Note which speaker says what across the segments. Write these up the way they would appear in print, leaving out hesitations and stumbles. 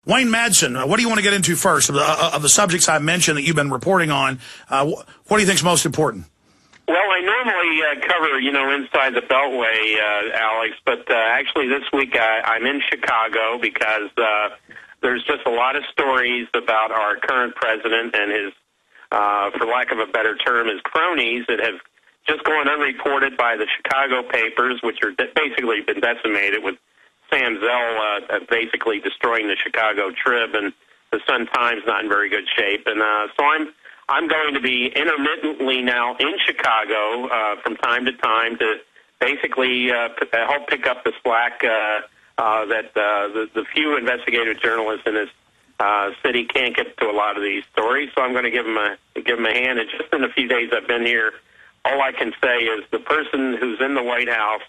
Speaker 1: Wayne Madsen, what do you want to get into first? Of the subjects I mentioned that you've been reporting on, what do you think is most important?
Speaker 2: Well, I normally cover, inside the Beltway, Alex, but actually this week I'm in Chicago because there's just a lot of stories about our current president and his, for lack of a better term, his cronies that have just gone unreported by the Chicago papers, which are basically been decimated with Sam Zell basically destroying the Chicago Trib, and the Sun-Times not in very good shape. And so I'm going to be intermittently now in Chicago from time to time to basically help pick up the slack that the few investigative journalists in this city can't get to a lot of these stories. So I'm going to give them a hand. And just in the few days I've been here, all I can say is the person who's in the White House,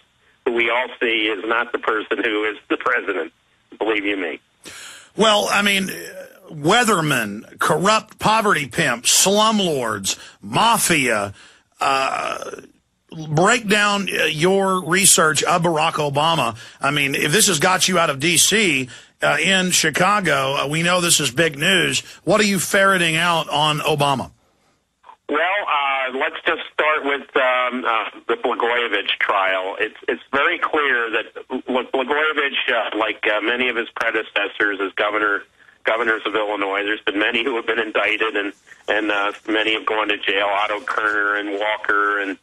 Speaker 2: who we all see, is not the person who is the president. Believe you me.
Speaker 1: Well, I mean, weathermen, corrupt poverty pimps, slumlords, mafia. Break down your research of Barack Obama. I mean, if this has got you out of D.C., in Chicago, we know this is big news. What are you ferreting out on Obama?
Speaker 2: Well, let's just start with the Blagojevich trial. It's very clear that Blagojevich, like many of his predecessors as governors of Illinois, there's been many who have been indicted, and many have gone to jail. Otto Kerner and Walker and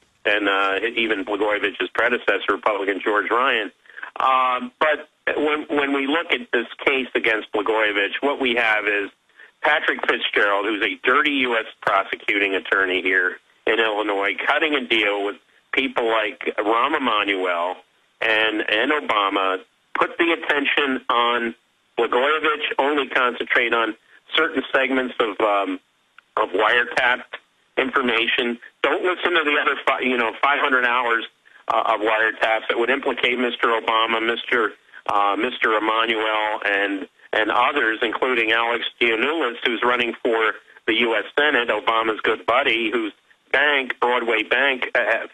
Speaker 2: even Blagojevich's predecessor, Republican George Ryan. But when we look at this case against Blagojevich, what we have is Patrick Fitzgerald, who's a dirty U.S. prosecuting attorney here in Illinois, cutting a deal with people like Rahm Emanuel and Obama, put the attention on Blagojevich, only concentrate on certain segments of wiretapped information. Don't listen to the other 500 hours of wiretaps that would implicate Mr. Obama, Mr. Emanuel, and others, including Alex Jones, who's running for the U.S. Senate, Obama's good buddy, whose bank, Broadway Bank,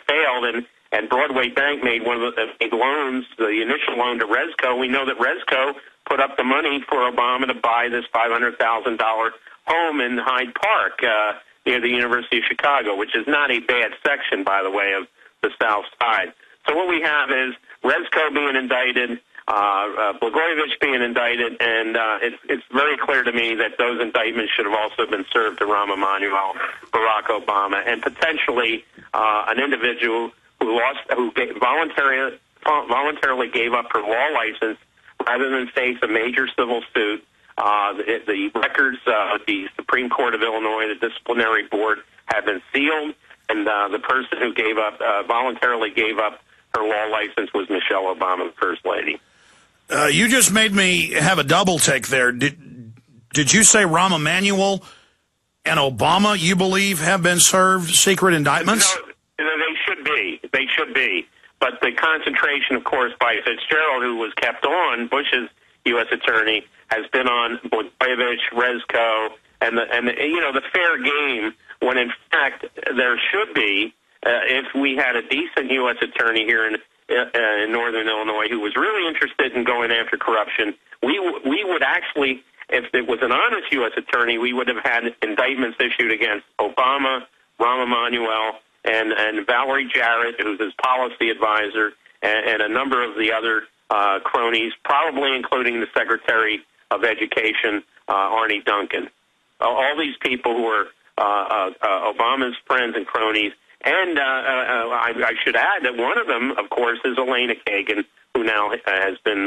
Speaker 2: failed, and Broadway Bank made one of the loans, the initial loan to Resco. We know that Resco put up the money for Obama to buy this $500,000 home in Hyde Park near the University of Chicago, which is not a bad section, by the way, of the South Side. So what we have is Resco being indicted, Blagojevich being indicted, and it's very clear to me that those indictments should have also been served to Rahm Emanuel, Barack Obama, and potentially an individual who voluntarily gave up her law license rather than face a major civil suit. The records of the Supreme Court of Illinois, the disciplinary board, have been sealed, and the person who voluntarily gave up her law license was Michelle Obama, the First Lady.
Speaker 1: You just made me have a double take there. Did you say Rahm Emanuel and Obama, you believe, have been served secret indictments?
Speaker 2: No, they should be. They should be. But the concentration, of course, by Fitzgerald, who was kept on, Bush's U.S. attorney, has been on Blagojevich, Resco, and the fair game, when in fact there should be, if we had a decent U.S. attorney here in northern Illinois who was really interested in going after corruption, we would actually, if it was an honest U.S. attorney, we would have had indictments issued against Obama, Rahm Emanuel, and Valerie Jarrett, who's his policy advisor, and a number of the other cronies, probably including the Secretary of Education, Arnie Duncan. All these people who are Obama's friends and cronies. And I should add that one of them, of course, is Elena Kagan, who now has been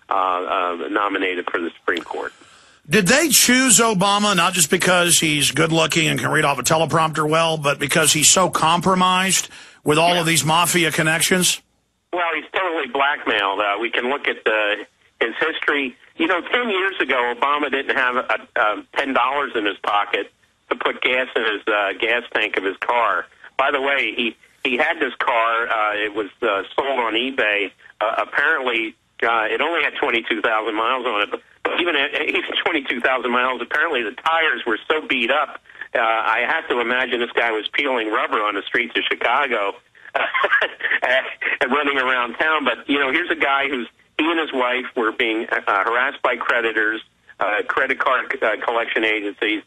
Speaker 2: nominated for the Supreme Court.
Speaker 1: Did they choose Obama not just because he's good-looking and can read off a teleprompter well, but because he's so compromised with all of these mafia connections?
Speaker 2: Well, he's totally blackmailed. We can look at his history. 10 years ago, Obama didn't have $10 in his pocket to put gas in his gas tank of his car. By the way, he had this car. It was sold on eBay. Apparently, it only had 22,000 miles on it. But even 22,000 miles, apparently the tires were so beat up. I have to imagine this guy was peeling rubber on the streets of Chicago and running around town. But, here's a guy he and his wife were being harassed by creditors. credit card collection agencies.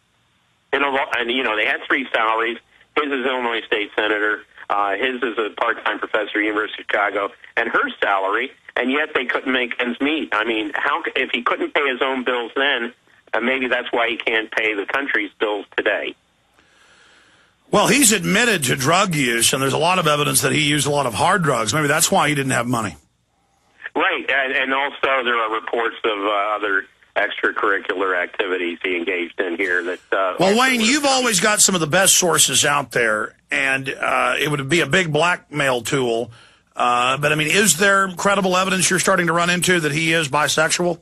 Speaker 2: And they had 3 salaries. His is Illinois State Senator. His is a part-time professor at University of Chicago, and her salary, and yet they couldn't make ends meet. I mean, if he couldn't pay his own bills then, maybe that's why he can't pay the country's bills today.
Speaker 1: Well, he's admitted to drug use, and there's a lot of evidence that he used a lot of hard drugs. Maybe that's why he didn't have money.
Speaker 2: Right, and also there are reports of other extracurricular activities he engaged in here.
Speaker 1: Well, Wayne, you've always got some of the best sources out there, and it would be a big blackmail tool. But, I mean, is there credible evidence you're starting to run into that he is bisexual?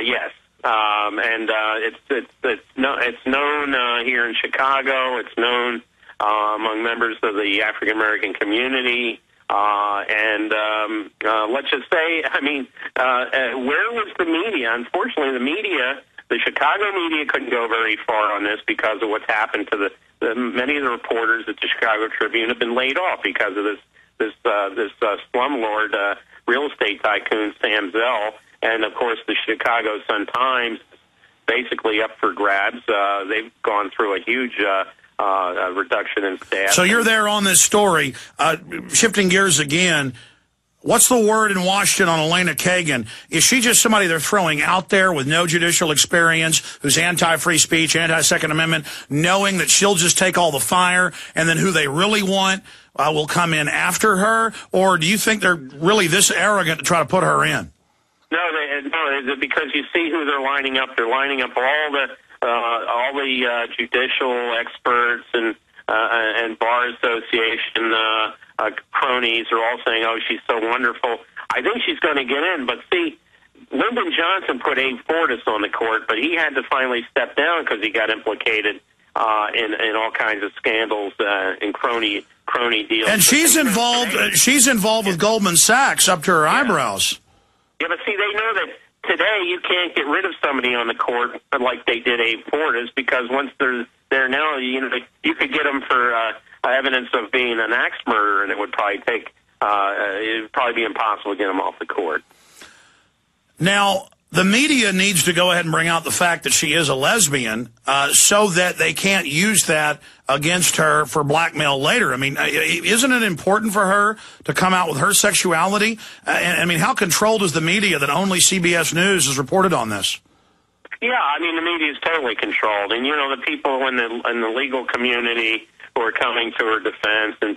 Speaker 2: Yes. And it's known here in Chicago. It's known among members of the African American community. Let's just say, I mean, where was the media? Unfortunately, the Chicago media couldn't go very far on this because of what's happened to many of the reporters at the Chicago Tribune have been laid off because of this slumlord real estate tycoon Sam Zell. And, of course, the Chicago Sun-Times is basically up for grabs. They've gone through a huge reduction in staff.
Speaker 1: So you're there on this story. Shifting gears again, what's the word in Washington on Elena Kagan? Is she just somebody they're throwing out there with no judicial experience, who's anti-free speech, anti-Second Amendment, knowing that she'll just take all the fire, and then who they really want will come in after her? Or do you think they're really this arrogant to try to put her in?
Speaker 2: No, because you see who they're lining up. They're lining up all the judicial experts and bar association cronies are all saying, "Oh, she's so wonderful." I think she's going to get in. But see, Lyndon Johnson put Abe Fortas on the court, but he had to finally step down because he got implicated in all kinds of scandals and crony deals.
Speaker 1: And she's involved. She's involved with Goldman Sachs up to her eyebrows.
Speaker 2: Yeah, but see, they know that today you can't get rid of somebody on the court like they did Abe Fortas, because once they're there now, you could get them for evidence of being an axe murderer, and it would probably be impossible to get them off the court. Now, the media needs to go ahead and bring out the fact that she is a lesbian so that they can't use that against her for blackmail later. I mean, isn't it important for her to come out with her sexuality? I mean, how controlled is the media that only CBS News has reported on this? Yeah, I mean, the media is totally controlled. And, the people in the legal community who are coming to her defense and